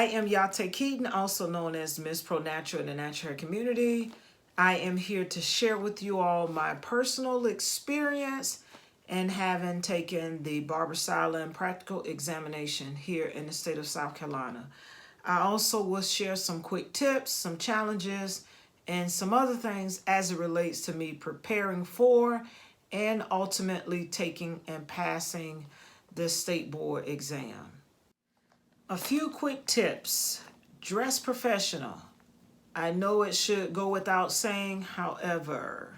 I am Yate Keaton, also known as Miss Pro Natural in the natural hair community. I am here to share with you all my personal experience and having taken the Barber Styling practical examination here in the state of South Carolina. I also will share some quick tips, some challenges, and some other things as it relates to me preparing for and ultimately taking and passing the state board exam. A few quick tips. Dress professional. I know it should go without saying, however,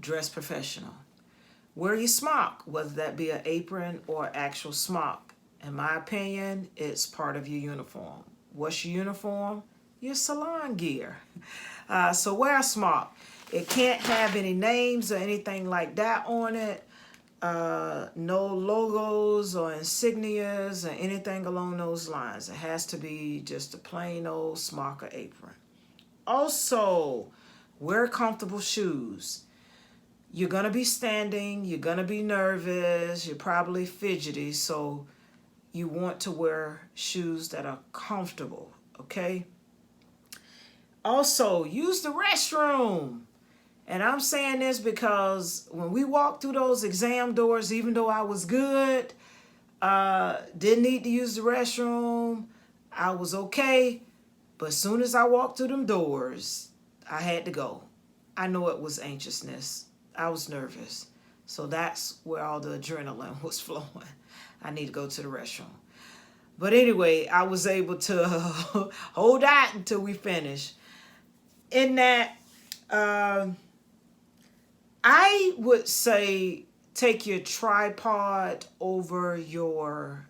dress professional. Wear your smock, whether that be an apron or actual smock. In my opinion, it's part of your uniform. What's your uniform? Your salon gear. So wear a smock. It can't have any names or anything like that on it. No logos or insignias or anything along those lines. It has to be just a plain old smock or apron. Also, wear comfortable shoes. You're going to be standing, you're going to be nervous, you're probably fidgety, so you want to wear shoes that are comfortable, okay? Also, use the restroom. And I'm saying this because when we walked through those exam doors, even though I was good, didn't need to use the restroom, I was okay. But as soon as I walked through them doors, I had to go. I know it was anxiousness. I was nervous. So that's where all the adrenaline was flowing. I need to go to the restroom. But anyway, I was able to hold out until we finished. In that, I would say take your tripod over your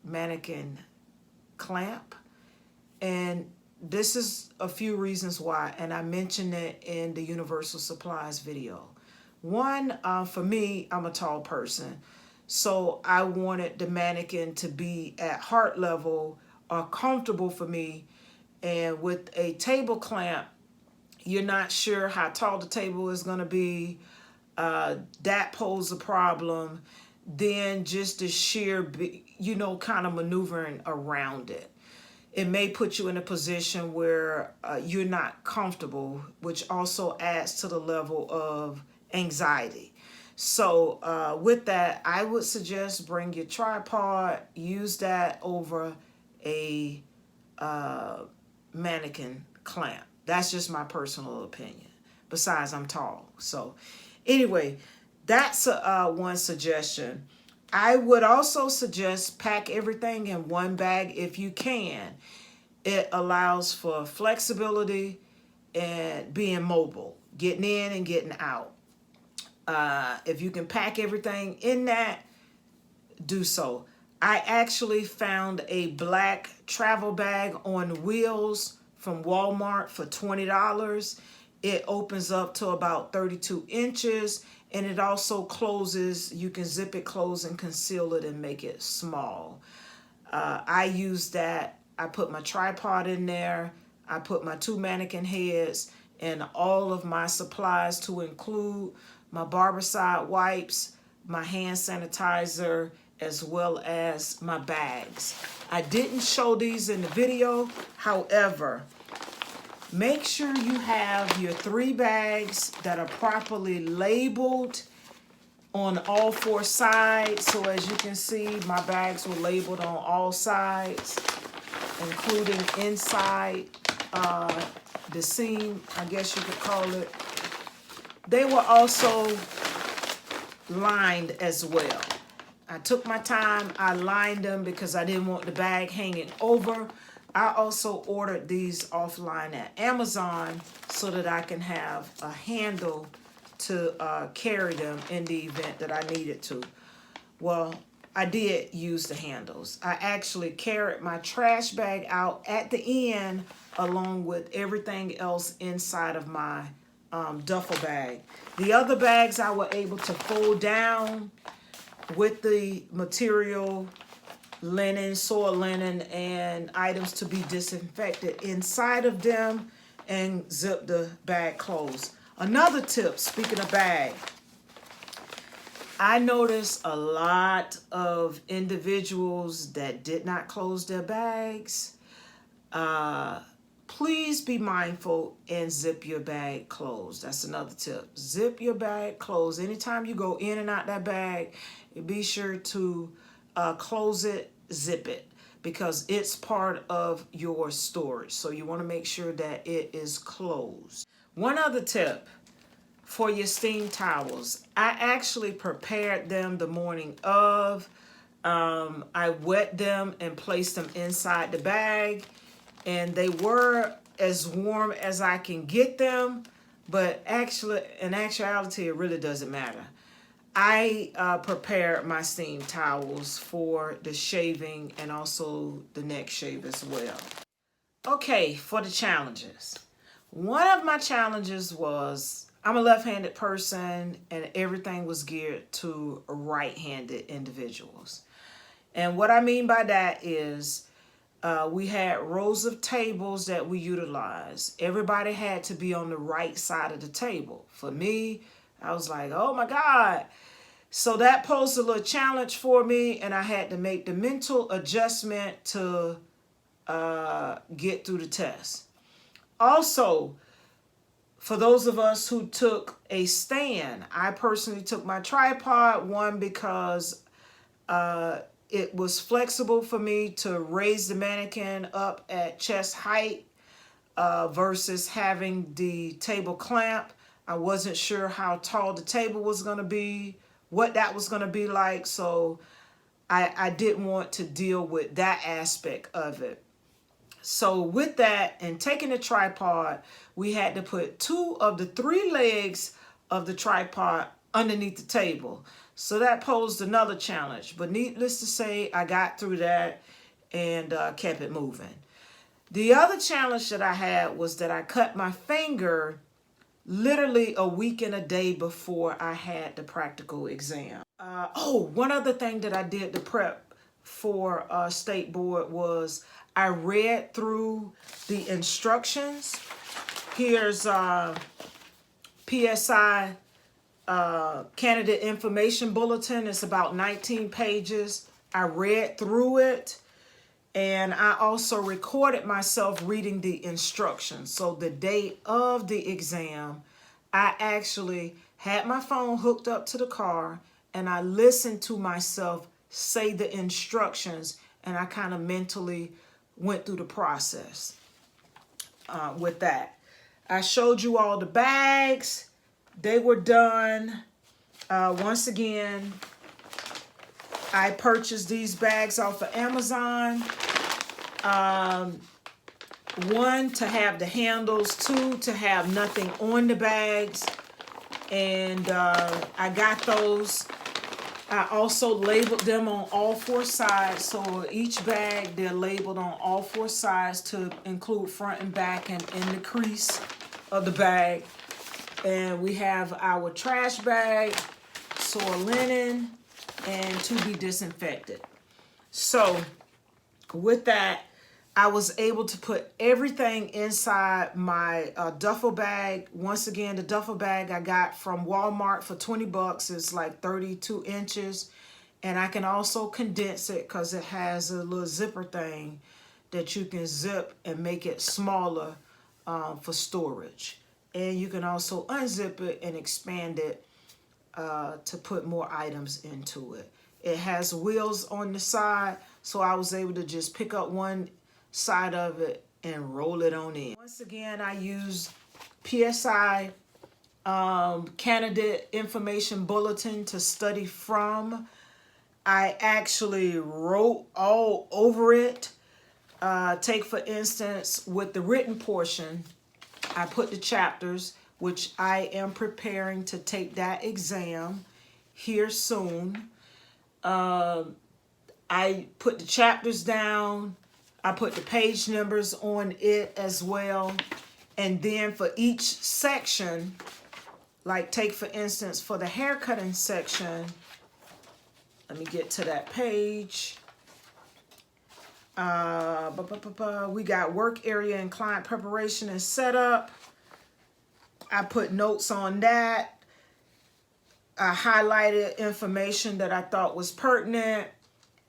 mannequin clamp. And this is a few reasons why, and I mentioned it in the Universal Supplies video. One, for me, I'm a tall person, so I wanted the mannequin to be at heart level or comfortable for me. And with a table clamp, you're not sure how tall the table is going to be. That poses a problem. Then just the sheer, kind of maneuvering around it. It may put you in a position where you're not comfortable, which also adds to the level of anxiety. So with that, I would suggest bring your tripod, use that over a mannequin clamp. That's just my personal opinion. Besides, I'm tall. So anyway, that's one suggestion. I would also suggest pack everything in one bag if you can. It allows for flexibility and being mobile, getting in and getting out. If you can pack everything in that, do so. I actually found a black travel bag on wheels from Walmart for $20. It opens up to about 32 inches, and it also closes. You can zip it close and conceal it and make it small. I use that. I put my tripod in there. I put my 2 mannequin heads and all of my supplies, to include my Barbicide wipes, my hand sanitizer, as well as my bags. I didn't show these in the video. However, make sure you have your 3 bags that are properly labeled on all 4 sides. So as you can see, my bags were labeled on all sides, including inside the seam, I guess you could call it. They were also lined as well. I took my time, I lined them because I didn't want the bag hanging over. I also ordered these offline at Amazon so that I can have a handle to carry them in the event that I needed to. Well, I did use the handles. I actually carried my trash bag out at the end along with everything else inside of my duffel bag. The other bags I were able to fold down with the material, linen, soil linen, and items to be disinfected inside of them, and zip the bag closed. Another tip, speaking of bag, I noticed a lot of individuals that did not close their bags. Please be mindful and zip your bag closed. That's another tip. Zip your bag closed. Anytime you go in and out that bag, be sure to close it, zip it, because it's part of your storage. So you want to make sure that it is closed. One other tip for your steam towels. I actually prepared them the morning of. I wet them and placed them inside the bag, and they were as warm as I can get them, but actually, in actuality, it really doesn't matter. I prepared my steam towels for the shaving and also the neck shave as well. Okay, for the challenges. One of my challenges was I'm a left-handed person and everything was geared to right-handed individuals. And what I mean by that is we had rows of tables that we utilized. Everybody had to be on the right side of the table. For me, I was like, oh my God. So that posed a little challenge for me, and I had to make the mental adjustment to get through the test. Also, for those of us who took a stand, I personally took my tripod, one because it was flexible for me to raise the mannequin up at chest height versus having the table clamp. I wasn't sure how tall the table was going to be, what that was going to be like, so I didn't want to deal with that aspect of it. So with that and taking the tripod, we had to put 2 of the 3 legs of the tripod underneath the table. So that posed another challenge. But needless to say, I got through that and kept it moving. The other challenge that I had was that I cut my finger literally a week and a day before I had the practical exam. One other thing that I did to prep for State Board was I read through the instructions. Here's PSI Candidate Information Bulletin. It's about 19 pages. I read through it, and I also recorded myself reading the instructions. So the day of the exam, I actually had my phone hooked up to the car, and I listened to myself say the instructions, and I kind of mentally went through the process with that. I showed you all the bags. They were done. Once again, I purchased these bags off of Amazon. 1, to have the handles. 2, to have nothing on the bags. And I got those. I also labeled them on all 4 sides. So each bag, they're labeled on all 4 sides to include front and back and in the crease of the bag. And we have our trash bag, soil linen, and to be disinfected. So with that, I was able to put everything inside my duffel bag. Once again, the duffel bag I got from Walmart for 20 bucks. It's like 32 inches. And I can also condense it because it has a little zipper thing that you can zip and make it smaller for storage. And you can also unzip it and expand it to put more items into it. It has wheels on the side, so I was able to just pick up one side of it and roll it on in. Once again, I used PSI Candidate Information Bulletin to study from. I actually wrote all over it. Take, for instance, with the written portion, I put the chapters, which I am preparing to take that exam here soon. I put the chapters down. I put the page numbers on it as well. And then for each section, like take for instance for the haircutting section, let me get to that page. We got work area and client preparation and setup. I put notes on that. I highlighted information that I thought was pertinent.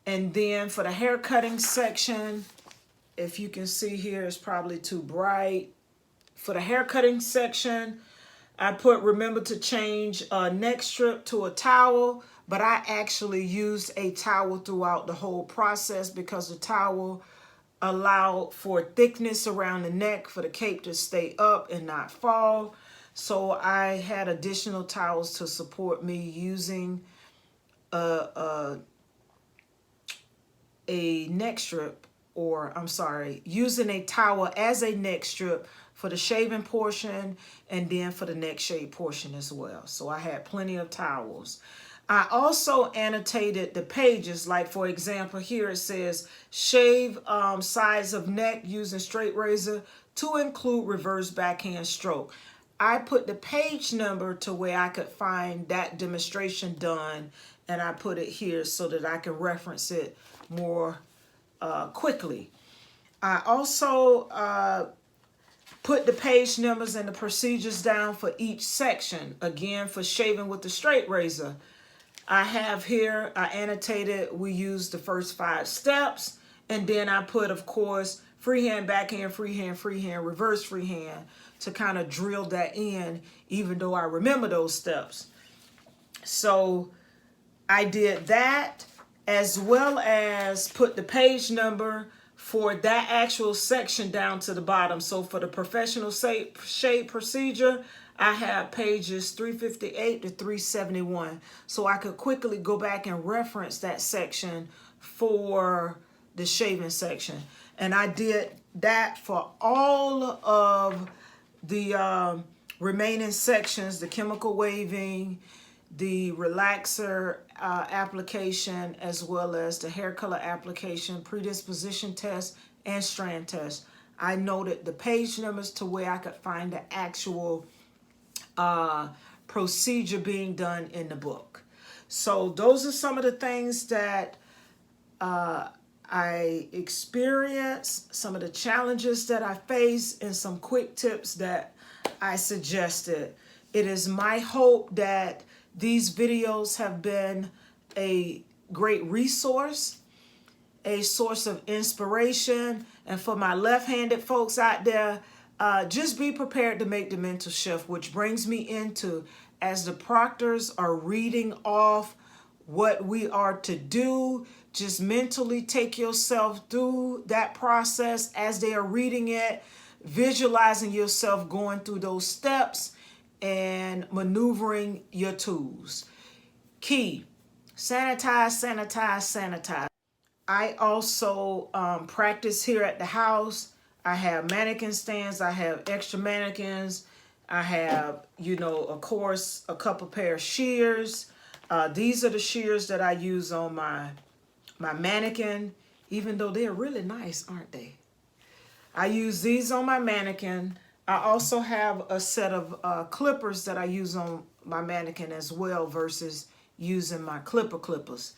And then for the haircutting section, if you can see here, it's probably too bright. For the hair cutting section, I put remember to change a neck strip to a towel, but I actually used a towel throughout the whole process because the towel allowed for thickness around the neck for the cape to stay up and not fall. So I had additional towels to support me using a neck strip, or I'm sorry, using a towel as a neck strip for the shaving portion and then for the neck shave portion as well. So I had plenty of towels. I also annotated the pages, like for example, here it says shave size of neck using straight razor to include reverse backhand stroke. I put the page number to where I could find that demonstration done, and I put it here so that I can reference it more quickly. I also put the page numbers and the procedures down for each section. Again, for shaving with the straight razor, I have here, I annotated, we used the first 5 steps, and then I put, of course, freehand, backhand, freehand, freehand, reverse freehand to kind of drill that in, even though I remember those steps. So I did that, as well as put the page number for that actual section down to the bottom. So for the professional shave procedure, I have pages 358 to 371. So I could quickly go back and reference that section for the shaving section. And I did that for all of the remaining sections, the chemical waving, the relaxer application, as well as the hair color application, predisposition test, and strand test. I noted the page numbers to where I could find the actual procedure being done in the book. So those are some of the things that I experienced, some of the challenges that I faced, and some quick tips that I suggested. It is my hope that these videos have been a great resource, a source of inspiration. And for my left-handed folks out there, just be prepared to make the mental shift, which brings me into, as the proctors are reading off what we are to do, just mentally take yourself through that process as they are reading it, visualizing yourself going through those steps and maneuvering your tools. Key, sanitize, sanitize, sanitize. I also practice here at the house. I have mannequin stands. I have extra mannequins. I have, of course, a couple pair of shears. These are the shears that I use on my mannequin, even though they're really nice, aren't they? I use these on my mannequin. I also have a set of clippers that I use on my mannequin as well, versus using my clippers.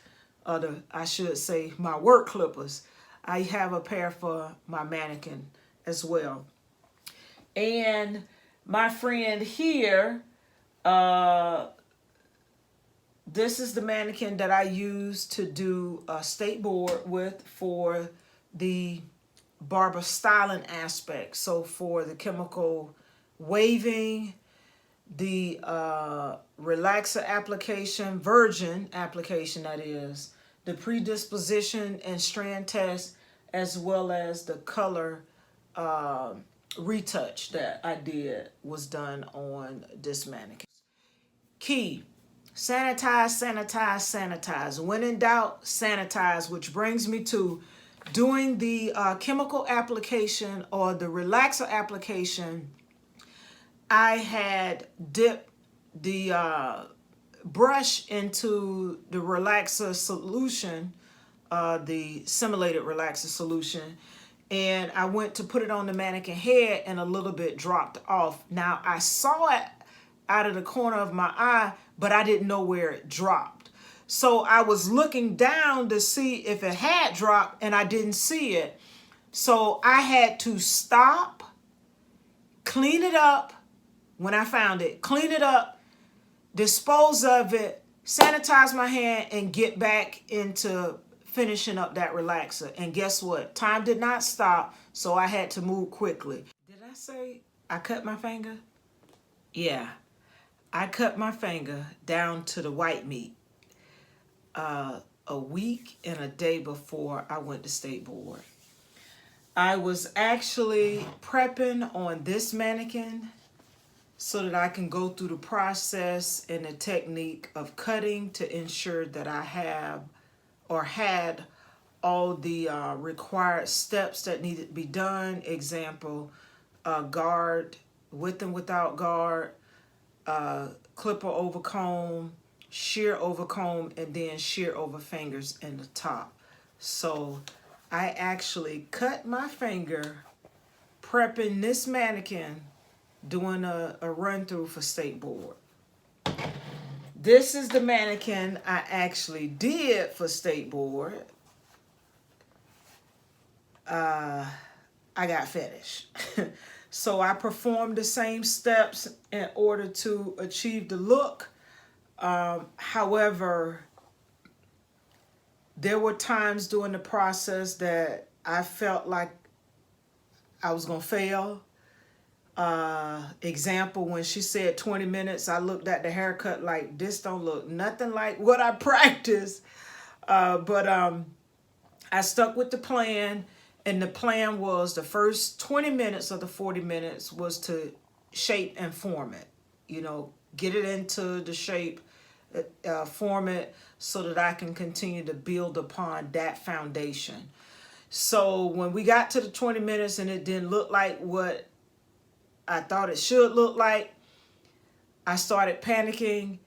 I should say my work clippers. I have a pair for my mannequin as well. And my friend here, this is the mannequin that I use to do a state board with for the Barber Styling aspect. So for the chemical waving, the relaxer application, virgin application that is, the predisposition and strand test, as well as the color retouch that I did was done on this mannequin. Key, sanitize, sanitize, sanitize. When in doubt, sanitize, which brings me to doing the chemical application or the relaxer application. I had dipped the brush into the relaxer solution, the simulated relaxer solution, and I went to put it on the mannequin head and a little bit dropped off. Now I saw it out of the corner of my eye, but I didn't know where it dropped. So I was looking down to see if it had dropped, and I didn't see it. So I had to stop, clean it up when I found it, clean it up, dispose of it, sanitize my hand, and get back into finishing up that relaxer. And guess what? Time did not stop, so I had to move quickly. Did I say I cut my finger? Yeah, I cut my finger down to the white meat a week and a day before I went to state board. I was actually prepping on this mannequin so that I can go through the process and the technique of cutting to ensure that I have or had all the required steps that needed to be done. Example, guard, with and without guard, clipper over comb, shear over comb, and then shear over fingers in the top. So I actually cut my finger prepping this mannequin, doing a run through for state board. This is the mannequin I actually did for state board. I got finished. So I performed the same steps in order to achieve the look. However, there were times during the process that I felt like I was going to fail. Example, when she said 20 minutes, I looked at the haircut like, this don't look nothing like what I practiced. But I stuck with the plan, and the plan was the first 20 minutes of the 40 minutes was to shape and form it. You know, get it into the shape, form it so that I can continue to build upon that foundation. So when we got to the 20 minutes and it didn't look like what I thought it should look like, I started panicking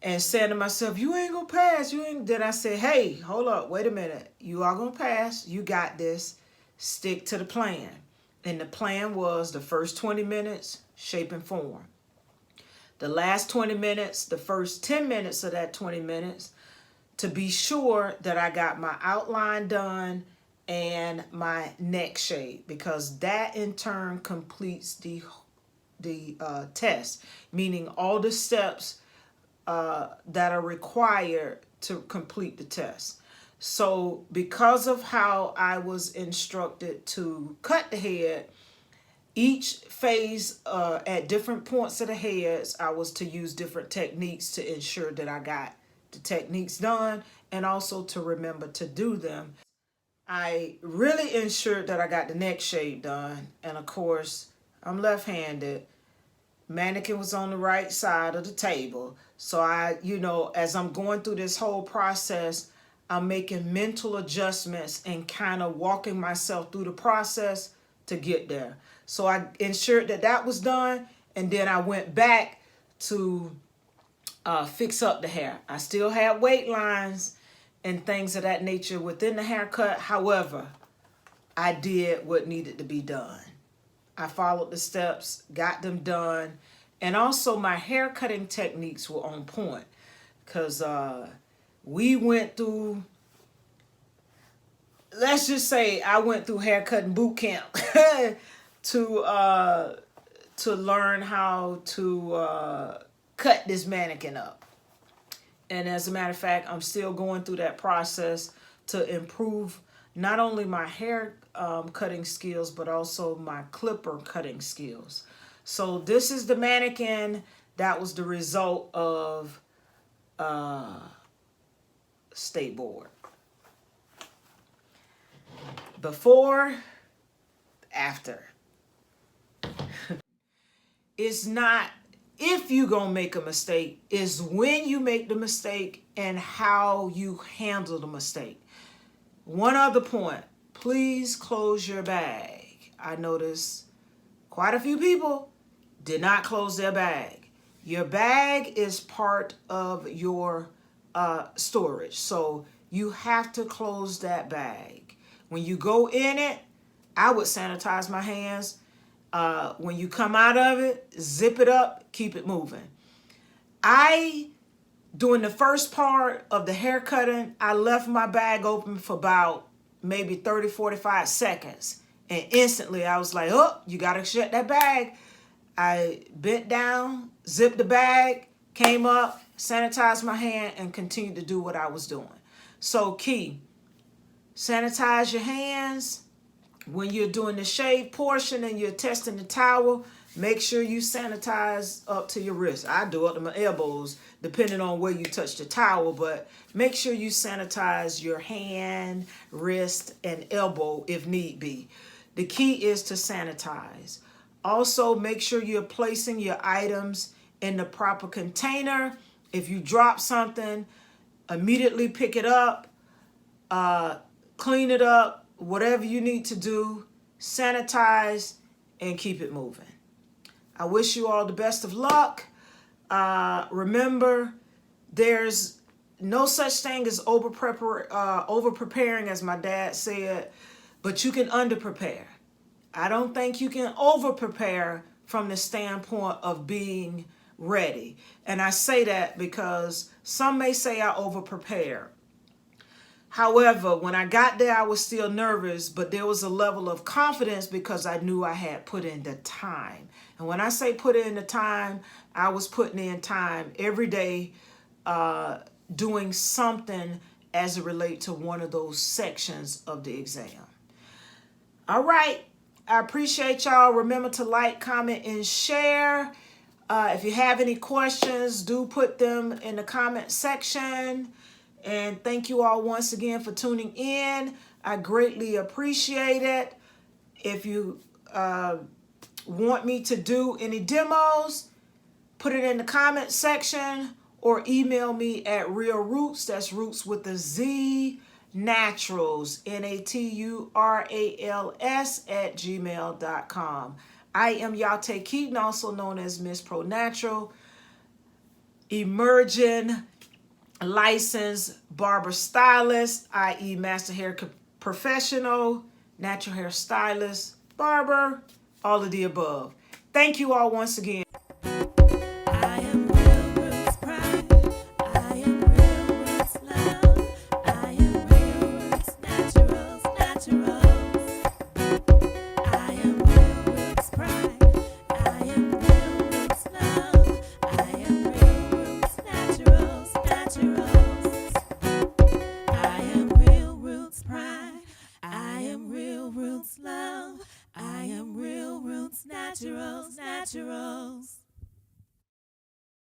and saying to myself, you ain't gonna pass, you ain't. Then I said, hey, hold up, wait a minute. You are gonna pass, you got this, stick to the plan. And the plan was the first 20 minutes, shape and form. The last 20 minutes, the first 10 minutes of that 20 minutes, to be sure that I got my outline done and my neck shape, because that in turn completes the test, meaning all the steps that are required to complete the test. So because of how I was instructed to cut the head, each phase at different points of the heads, I was to use different techniques to ensure that I got the techniques done and also to remember to do them. I really ensured that I got the neck shape done. And of course, I'm left-handed. Mannequin was on the right side of the table. So as I'm going through this whole process, I'm making mental adjustments and kind of walking myself through the process to get there. So I ensured that that was done. And then I went back to fix up the hair. I still had weight lines and things of that nature within the haircut. However, I did what needed to be done. I followed the steps, got them done, and also my hair cutting techniques were on point, because we went through, let's just say I went through hair cutting boot camp to learn how to cut this mannequin up. And as a matter of fact, I'm still going through that process to improve not only my hair cutting skills, but also my clipper cutting skills. So this is the mannequin that was the result of state board. Before, after. It's not if you gonna make a mistake, is when you make the mistake and how you handle the mistake. One other point, please close your bag. I noticed quite a few people did not close their bag. Your bag is part of your storage, so you have to close that bag. When you go in it, I would sanitize my hands. When you come out of it, zip it up, keep it moving. During the first part of the hair cutting, I left my bag open for about maybe 30, 45 seconds. And instantly I was like, oh, you got to shut that bag. I bent down, zipped the bag, came up, sanitized my hand, and continued to do what I was doing. So key, Sanitize your hands. When you're doing the shave portion and you're testing the towel, make sure you sanitize up to your wrist. I do up to my elbows, depending on where you touch the towel, but make sure you sanitize your hand, wrist, and elbow if need be. The key is to sanitize. Also, make sure you're placing your items in the proper container. If you drop something, immediately pick it up, clean it up, whatever you need to do, sanitize, and keep it moving. I wish you all the best of luck. Remember, there's no such thing as over preparing, as my dad said, but you can under prepare. I don't think you can over prepare from the standpoint of being ready. And I say that because some may say I over prepare. However, when I got there, I was still nervous, but there was a level of confidence because I knew I had put in the time. And when I say put in the time, I was putting in time every day, doing something as it relates to one of those sections of the exam. All right. I appreciate y'all. Remember to like, comment, and share. If you have any questions, do put them in the comment section. And thank you all once again for tuning in. I greatly appreciate it. If you want me to do any demos, put it in the comment section or email me at Real Rootz. That's Roots with a Z, Naturals, Naturals @gmail.com. I am Yate Keaton, also known as Miss Pro Natural, emerging licensed barber stylist, i.e. master hair professional, natural hair stylist, barber, all of the above. Thank you all once again. I am real roots pride. I am real roots love. I am real roots naturals, naturals. I am real roots pride. I am real roots love. I am real roots naturals, naturals. I am real roots pride. I am real roots love. I am real roots naturals, naturals.